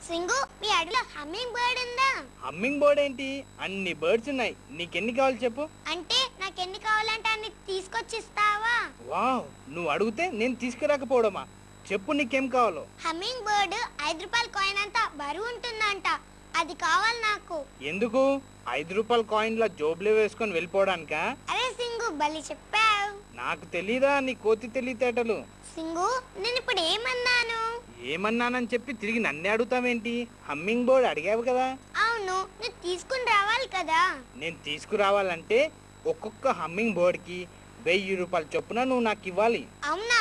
సింగు, మీ అడవిలో humming bird ఉందా? Humming bird ఏంటి? అన్ని బర్డ్స్ ఉన్నాయి. నీకెన్ని కావాలి చెప్పు. అంటే నాకెన్ని కావాలంటే అన్ని తీసుకొచ్చిస్తావా? వావ్, నువ్వు అడిగితే నేను తీసుకురాకపోవడమా? చెప్పు నీకేం కావాలో. హమ్మింగ్ బర్డ్ 5 రూపాయల కాయిన్ అంతా బరువు ఉంటుందంట, అది కావాలి నాకు. ఎందుకు? 5 రూపాయల కాయిన్ల జోబులో వేసుకొని వెళ్ళిపోవడానికా? అరే సింగు, బలి చెప్పావు. నాకు తెలీదా నీ కోతి తెలివితేటలు? సింగు, నేను ఇప్పుడు ఏమన్నాను? ఏమన్నానని చెప్పి తిరిగి నన్నే అడుగుతావేంటి? హమ్మింగ్ బర్డ్ అడిగావు కదా. అవును, నువ్వు తీసుకుని రావాలి కదా. నేను తీసుకురావాలంటే ఒక్కొక్క హమ్మింగ్ బర్డ్కి 1000 రూపాయల చొప్పున నువ్వు నాకు ఇవ్వాలి. అవునా?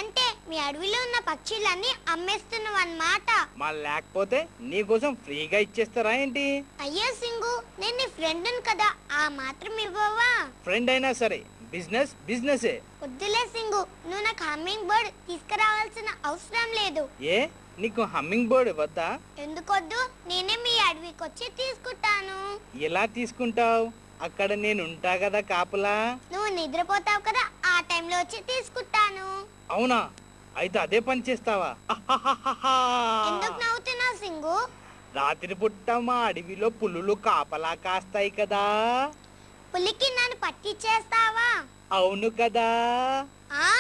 అంటే మీ అడవిలో ఉన్న పక్షులన్నీ అమ్మేస్తున్నావు అన్నమాట. మా లేకపోతే నీకోసం ఫ్రీగా ఇచ్చేస్తారా ఏంటి? అయ్యో సింగు, నేను నీ ఫ్రెండ్ కదా, ఆ మాత్రం ఇవ్వవా? ఫ్రెండ్ అయినా సరే బిజినెస్ బిజినెసే. వద్దులే సింగు, నువ్వు నాకు హమ్మింగ్ బర్డ్ తీసుకురావాల్సిన అవసరం లేదు. ఏ, నీకు హమ్మింగ్ బర్డ్ వద్దా? ఎందుకొద్దు, నేనే మీ అడవికి వచ్చి తీసుకుంటాను. ఎలా తీసుకుంటావు? అక్కడ నేను ఉంటా కదా కాపలా. నువ్వు నిద్రపోతావు కదా, ఆ టైంలో వచ్చి తీసుకుంటాను. అవునా? అయితే అదే పని చేస్తావా? ఎందుకు నవ్వుతున్నావు సింగు? రాత్రి పుట్ట మా అడవిలో పులులు కాపలా కాస్తాయి కదా. పులికి నన్ను పట్టించేస్తావా? అవును కదా. ఆ